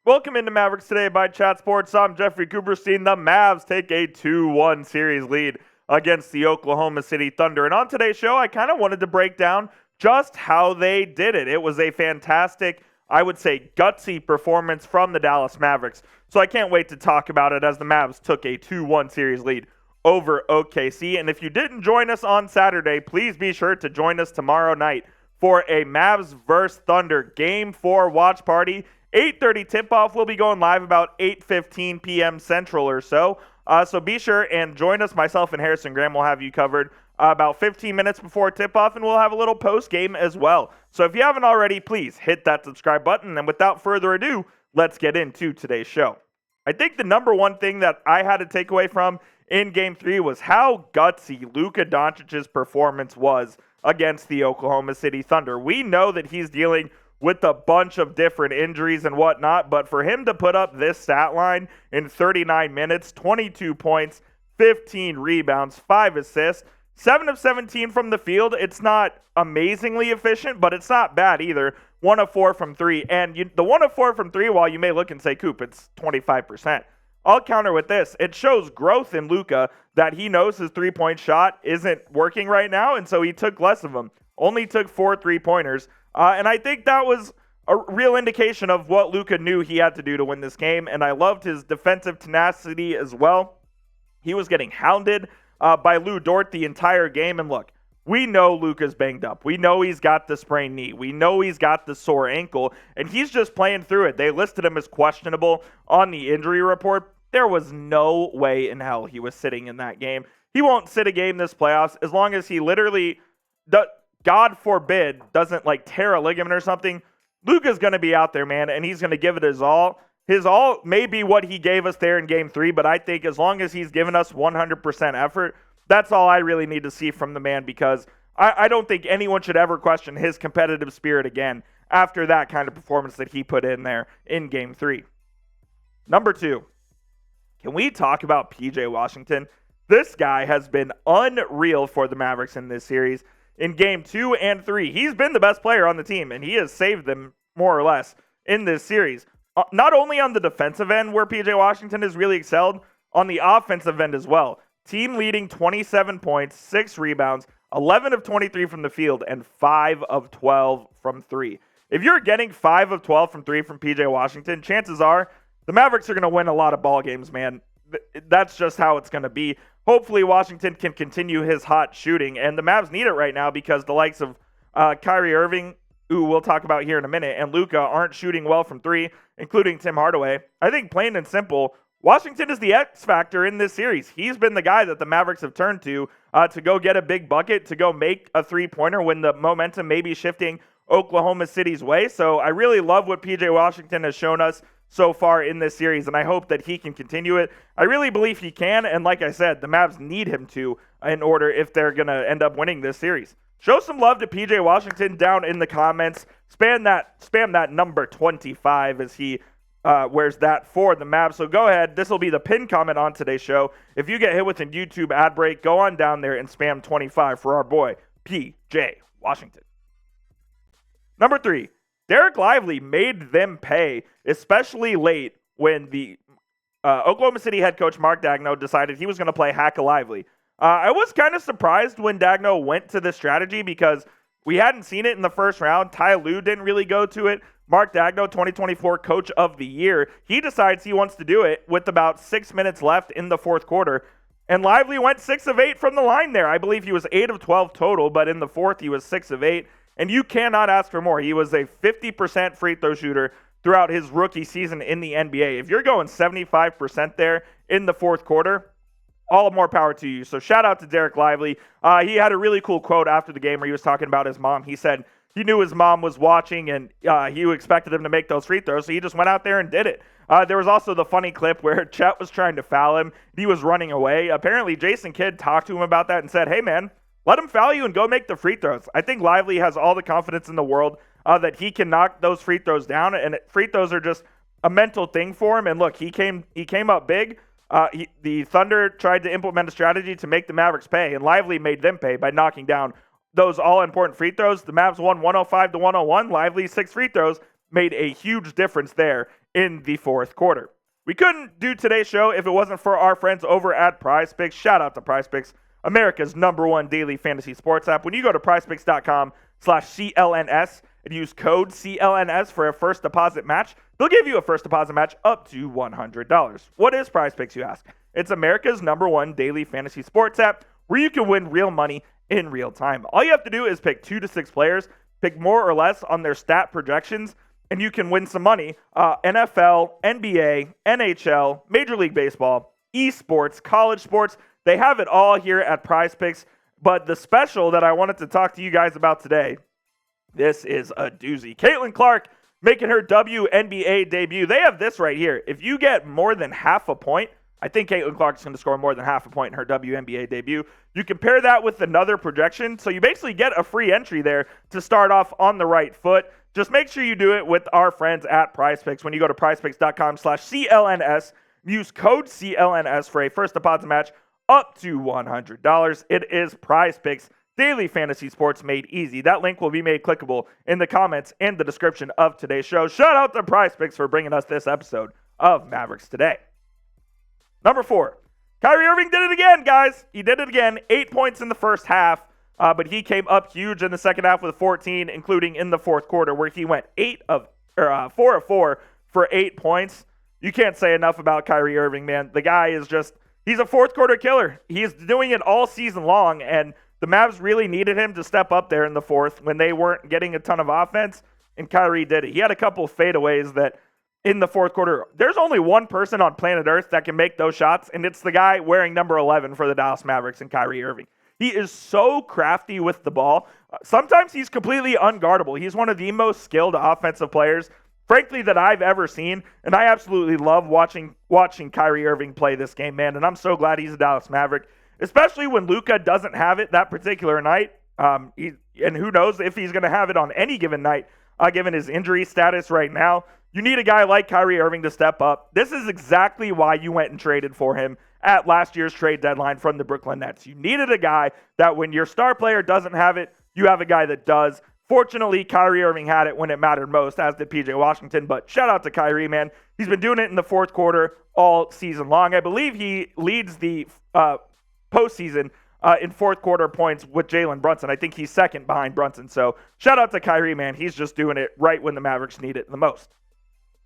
Welcome into Mavericks Today by Chat Sports. I'm Jeffrey Cooperstein. The Mavs take a 2-1 series lead against the Oklahoma City Thunder. And on today's show, I kind of wanted to break down just how they did it. It was a fantastic, I would say, gutsy performance from the Dallas Mavericks. So I can't wait to talk about it as the Mavs took a 2-1 series lead over OKC. And if you didn't join us on Saturday, please be sure to join us tomorrow night for a Mavs vs. Thunder Game 4 watch party. 8:30 tip-off. We'll be going live about 8:15 p.m. Central or so. So be sure and join us. Myself and Harrison Graham will have you covered about 15 minutes before tip-off, and we'll have a little post-game as well. So if you haven't already, please hit that subscribe button. And without further ado, let's get into today's show. I think the number one thing that I had to take away from in Game 3 was how gutsy Luka Doncic's performance was against the Oklahoma City Thunder. We know that he's dealing with a bunch of different injuries and whatnot, but for him to put up this stat line in 39 minutes, 22 points, 15 rebounds, 5 assists, 7 of 17 from the field, it's not amazingly efficient, but it's not bad either. 1 of 4 from 3, and the 1 of 4 from 3, while you may look and say, Coop, it's 25%. I'll counter with this. It shows growth in Luka that he knows his three-point shot isn't working right now, and so he took less of them. Only took 4 3-pointers. And I think that was a real indication of what Luka knew he had to do to win this game. And I loved his defensive tenacity as well. He was getting hounded by Lou Dort the entire game. And look, we know Luka's banged up. We know he's got the sprained knee. We know he's got the sore ankle. And he's just playing through it. They listed him as questionable on the injury report. There was no way in hell he was sitting in that game. He won't sit a game this playoffs as long as he literally God forbid, doesn't tear a ligament or something. Luka's going to be out there, man, and he's going to give it his all. His all may be what he gave us there in Game 3, but I think as long as he's given us 100% effort, that's all I really need to see from the man, because I don't think anyone should ever question his competitive spirit again after that kind of performance that he put in there in Game 3. Number 2, can we talk about PJ Washington? This guy has been unreal for the Mavericks in this series. In Game 2 and 3, he's been the best player on the team, and he has saved them more or less in this series. Not only on the defensive end, where PJ Washington has really excelled, on the offensive end as well. Team leading 27 points, 6 rebounds, 11 of 23 from the field, and 5 of 12 from 3. If you're getting 5 of 12 from 3 from PJ Washington, chances are the Mavericks are going to win a lot of ball games, man. That's just how it's going to be. Hopefully Washington can continue his hot shooting, and the Mavs need it right now because the likes of Kyrie Irving, who we'll talk about here in a minute, and Luka aren't shooting well from 3, including Tim Hardaway. I think plain and simple, Washington is the X factor in this series. He's been the guy that the Mavericks have turned to go get a big bucket, to go make a three-pointer when the momentum may be shifting Oklahoma City's way. So I really love what PJ Washington has shown us so far in this series, and I hope that he can continue it. I really believe he can, and like I said, the Mavs need him to in order if they're going to end up winning this series. Show some love to PJ Washington down in the comments. Spam that number 25 as he wears that for the Mavs. So go ahead. This will be the pinned comment on today's show. If you get hit with a YouTube ad break, go on down there and spam 25 for our boy, PJ Washington. Number 3. Derek Lively made them pay, especially late when the Oklahoma City head coach Mark Daignault decided he was going to play Hack-a-Lively. I was kind of surprised when Daignault went to this strategy because we hadn't seen it in the first round. Ty Lue didn't really go to it. Mark Daignault, 2024 Coach of the Year, he decides he wants to do it with about 6 minutes left in the fourth quarter. And Lively went 6 of 8 from the line there. I believe he was 8 of 12 total, but in the fourth he was 6 of 8. And you cannot ask for more. He was a 50% free throw shooter throughout his rookie season in the NBA. If you're going 75% there in the fourth quarter, all more power to you. So shout out to Dereck Lively. He had a really cool quote after the game where he was talking about his mom. He said he knew his mom was watching and he expected him to make those free throws, so he just went out there and did it. There was also the funny clip where Chet was trying to foul him. He was running away. Apparently, Jason Kidd talked to him about that and said, hey, man, let him foul you and go make the free throws. I think Lively has all the confidence in the world that he can knock those free throws down, and free throws are just a mental thing for him. And look, he came up big. The Thunder tried to implement a strategy to make the Mavericks pay, and Lively made them pay by knocking down those all-important free throws. The Mavs won 105-101. Lively 6 free throws made a huge difference there in the fourth quarter. We couldn't do today's show if it wasn't for our friends over at PrizePicks. Shout out to PrizePicks, America's #1 daily fantasy sports app. When you go to prizepicks.com/CLNS and use code CLNS for a first deposit match, they'll give you a first deposit match up to $100. What is PrizePicks, you ask? It's America's #1 daily fantasy sports app where you can win real money in real time. All you have to do is pick 2 to 6 players, pick more or less on their stat projections, and you can win some money. NFL, NBA, NHL, Major League Baseball, esports, college sports. They have it all here at PrizePicks. But the special that I wanted to talk to you guys about today, this is a doozy. Caitlin Clark making her WNBA debut. They have this right here. If you get more than half a point, I think Caitlin Clark's going to score more than half a point in her WNBA debut. You compare that with another projection, so you basically get a free entry there to start off on the right foot. Just make sure you do it with our friends at PrizePicks. When you go to prizepicks.com/CLNS, use code CLNS for a first deposit match up to $100. It is PrizePicks, daily fantasy sports made easy. That link will be made clickable in the comments and the description of today's show. Shout out to PrizePicks for bringing us this episode of Mavericks Today. Number 4, Kyrie Irving did it again, guys. He did it again. 8 points in the first half. But he came up huge in the second half with 14, including in the fourth quarter, where he went 4 of 4 for 8 points. You can't say enough about Kyrie Irving, man. The guy is he's a fourth quarter killer. He's doing it all season long, and the Mavs really needed him to step up there in the fourth when they weren't getting a ton of offense, and Kyrie did it. He had a couple of fadeaways that in the fourth quarter, there's only one person on planet Earth that can make those shots, and it's the guy wearing number 11 for the Dallas Mavericks and Kyrie Irving. He is so crafty with the ball. Sometimes he's completely unguardable. He's one of the most skilled offensive players, frankly, that I've ever seen. And I absolutely love watching Kyrie Irving play this game, man. And I'm so glad he's a Dallas Maverick, especially when Luka doesn't have it that particular night. And who knows if he's going to have it on any given night, given his injury status right now. You need a guy like Kyrie Irving to step up. This is exactly why you went and traded for him at last year's trade deadline from the Brooklyn Nets. You needed a guy that when your star player doesn't have it, you have a guy that does. Fortunately, Kyrie Irving had it when it mattered most, as did PJ Washington. But shout out to Kyrie, man. He's been doing it in the fourth quarter all season long. I believe he leads the postseason in fourth quarter points with Jalen Brunson. I think he's second behind Brunson. So shout out to Kyrie, man. He's just doing it right when the Mavericks need it the most.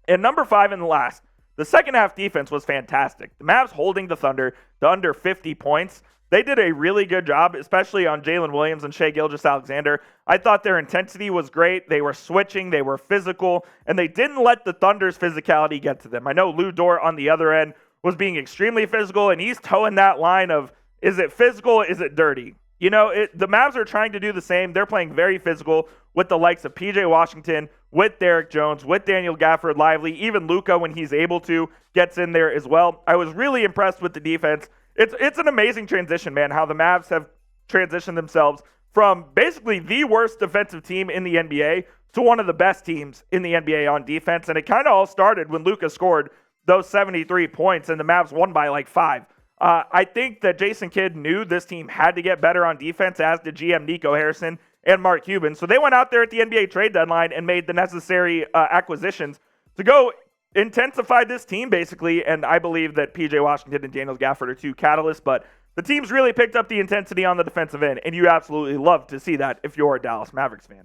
And number 5 in the last, the second half defense was fantastic. The Mavs holding the Thunder to under 50 points. They did a really good job, especially on Jalen Williams and Shai Gilgeous-Alexander. I thought their intensity was great. They were switching, they were physical, and they didn't let the Thunder's physicality get to them. I know Lou Dort on the other end was being extremely physical, and he's towing that line of, is it physical, is it dirty? You know, the Mavs are trying to do the same. They're playing very physical with the likes of PJ Washington, with Derek Jones, with Daniel Gafford Lively, even Luka when he's able to gets in there as well. I was really impressed with the defense. It's an amazing transition, man, how the Mavs have transitioned themselves from basically the worst defensive team in the NBA to one of the best teams in the NBA on defense. And it kind of all started when Luka scored those 73 points and the Mavs won by like 5. I think that Jason Kidd knew this team had to get better on defense, as did GM Nico Harrison and Mark Cuban. So they went out there at the NBA trade deadline and made the necessary acquisitions to go intensify this team, basically. And I believe that PJ Washington and Daniel Gafford are 2 catalysts, but the team's really picked up the intensity on the defensive end, and you absolutely love to see that if you're a Dallas Mavericks fan.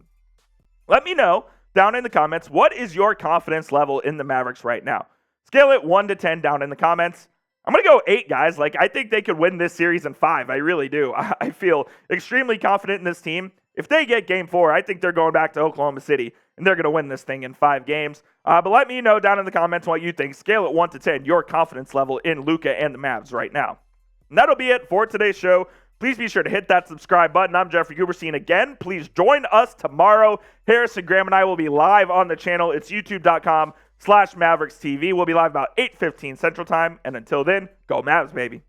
Let me know down in the comments, what is your confidence level in the Mavericks right now? Scale it 1 to 10 down in the comments. I'm going to go 8, guys. I think they could win this series in 5. I really do. I feel extremely confident in this team. If they get game 4, I think they're going back to Oklahoma City, and they're going to win this thing in 5 games. But let me know down in the comments what you think. Scale it 1 to 10, your confidence level in Luka and the Mavs right now. And that'll be it for today's show. Please be sure to hit that subscribe button. I'm Jeffrey Kuberstein again. Please join us tomorrow. Harrison Graham and I will be live on the channel. It's youtube.com/Mavericks TV. We'll be live about 8:15 Central Time. And until then, go Mavs, baby.